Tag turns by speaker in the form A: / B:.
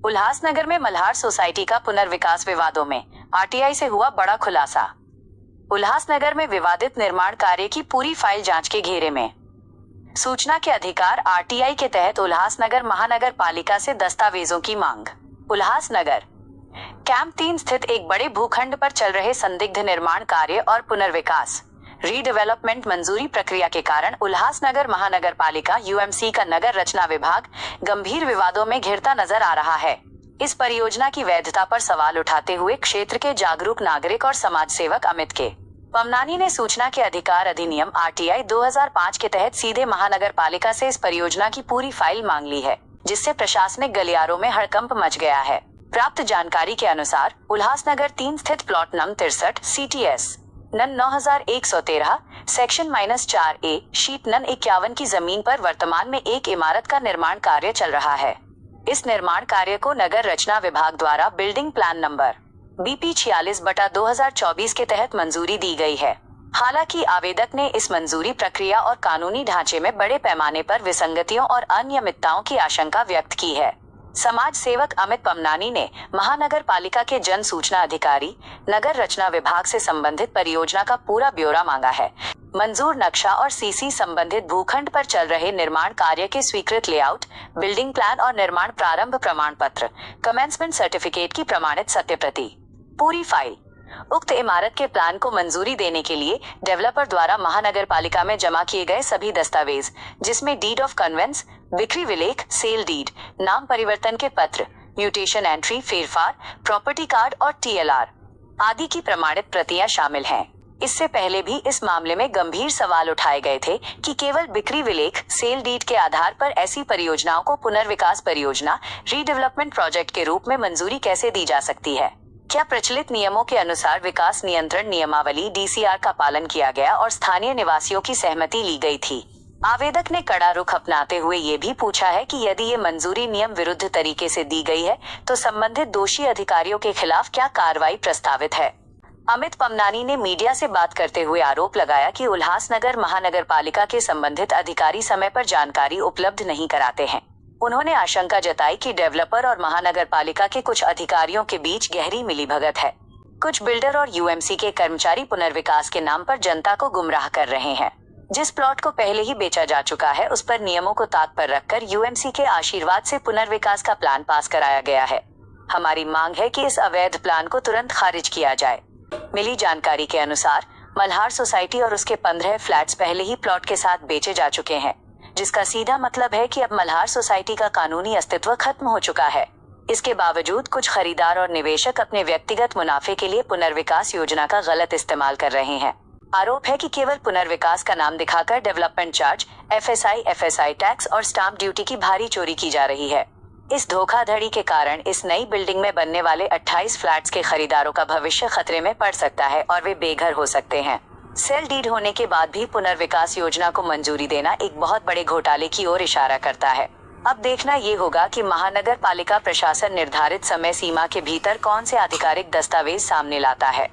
A: उल्हासनगर में मल्हार सोसाइटी का पुनर्विकास विवादों में, आरटीआई से हुआ बड़ा खुलासा। उल्हासनगर में विवादित निर्माण कार्य की पूरी फाइल जांच के घेरे में। सूचना के अधिकार आरटीआई के तहत उल्हासनगर महानगर पालिका से दस्तावेजों की मांग। उल्हासनगर कैंप 3 स्थित एक बड़े भूखंड पर चल रहे संदिग्ध निर्माण कार्य और पुनर्विकास रीडेवलपमेंट मंजूरी प्रक्रिया के कारण उल्हासनगर महानगर पालिका यूएमसी का नगर रचना विभाग गंभीर विवादों में घिरता नजर आ रहा है। इस परियोजना की वैधता पर सवाल उठाते हुए क्षेत्र के जागरूक नागरिक और समाज सेवक अमित के पमनानी ने सूचना के अधिकार अधिनियम आरटीआई 2005 के तहत सीधे महानगर पालिका से इस परियोजना की पूरी फाइल मांग ली है, जिससे प्रशासनिक गलियारों में हड़कंप मच गया है। प्राप्त जानकारी के अनुसार उल्हासनगर 3 स्थित प्लॉट नंबर 63 CTS नन 9113 सेक्शन -4A शीट नन 51 की जमीन पर वर्तमान में एक इमारत का निर्माण कार्य चल रहा है। इस निर्माण कार्य को नगर रचना विभाग द्वारा बिल्डिंग प्लान नंबर BP 46/2024 के तहत मंजूरी दी गई है। हालांकि आवेदक ने इस मंजूरी प्रक्रिया और कानूनी ढांचे में बड़े पैमाने पर विसंगतियों और अनियमितताओं की आशंका व्यक्त की है। समाज सेवक अमित पमनानी ने महानगर पालिका के जन सूचना अधिकारी नगर रचना विभाग से संबंधित परियोजना का पूरा ब्यौरा मांगा है। मंजूर नक्शा और सीसी संबंधित भूखंड पर चल रहे निर्माण कार्य के स्वीकृत लेआउट, बिल्डिंग प्लान और निर्माण प्रारंभ प्रमाण पत्र, कमेंसमेंट सर्टिफिकेट की प्रमाणित सत्यप्रति, पूरी फाइल। उक्त इमारत के प्लान को मंजूरी देने के लिए डेवलपर द्वारा महानगर पालिका में जमा किए गए सभी दस्तावेज, जिसमें डीड ऑफ कन्वेंस, बिक्री विलेख, सेल डीड, नाम परिवर्तन के पत्र, म्यूटेशन एंट्री, फेरफार, प्रॉपर्टी कार्ड और TLR आदि की प्रमाणित प्रतियां शामिल हैं। इससे पहले भी इस मामले में गंभीर सवाल उठाए गए थे कि केवल बिक्री विलेख, सेल डीड के आधार पर ऐसी परियोजनाओं को पुनर्विकास परियोजना रीडेवलपमेंट प्रोजेक्ट के रूप में मंजूरी कैसे दी जा सकती है। क्या प्रचलित नियमों के अनुसार विकास नियंत्रण नियमावली DCR का पालन किया गया और स्थानीय निवासियों की सहमति ली गई थी। आवेदक ने कड़ा रुख अपनाते हुए ये भी पूछा है कि यदि ये मंजूरी नियम विरुद्ध तरीके से दी गई है तो संबंधित दोषी अधिकारियों के खिलाफ क्या कार्रवाई प्रस्तावित है। अमित पमनानी ने मीडिया से बात करते हुए आरोप लगाया कि उल्हासनगर महानगर पालिका के संबंधित अधिकारी समय पर जानकारी उपलब्ध नहीं कराते हैं। उन्होंने आशंका जताई कि डेवलपर और महानगर पालिका के कुछ अधिकारियों के बीच गहरी मिलीभगत है। कुछ बिल्डर और यूएमसी के कर्मचारी पुनर्विकास के नाम पर जनता को गुमराह कर रहे हैं। जिस प्लॉट को पहले ही बेचा जा चुका है उस पर नियमों को ताक पर रखकर यूएमसी के आशीर्वाद से पुनर्विकास का प्लान पास कराया गया है। हमारी मांग है कि इस अवैध प्लान को तुरंत खारिज किया जाए। मिली जानकारी के अनुसार मल्हार सोसाइटी और उसके 15 फ्लैट्स पहले ही प्लॉट के साथ बेचे जा चुके हैं, जिसका सीधा मतलब है कि अब मल्हार सोसाइटी का कानूनी अस्तित्व खत्म हो चुका है। इसके बावजूद कुछ खरीदार और निवेशक अपने व्यक्तिगत मुनाफे के लिए पुनर्विकास योजना का गलत इस्तेमाल कर रहे हैं। आरोप है कि केवल पुनर्विकास का नाम दिखाकर डेवलपमेंट चार्ज, FSI टैक्स और स्टाम्प ड्यूटी की भारी चोरी की जा रही है। इस धोखाधड़ी के कारण इस नई बिल्डिंग में बनने वाले 28 फ्लैट्स के खरीदारों का भविष्य खतरे में पड़ सकता है और वे बेघर हो सकते हैं। सेल डीड होने के बाद भी पुनर्विकास योजना को मंजूरी देना एक बहुत बड़े घोटाले की ओर इशारा करता है। अब देखना ये होगा कि महानगर पालिका प्रशासन निर्धारित समय सीमा के भीतर कौन से आधिकारिक दस्तावेज सामने लाता है।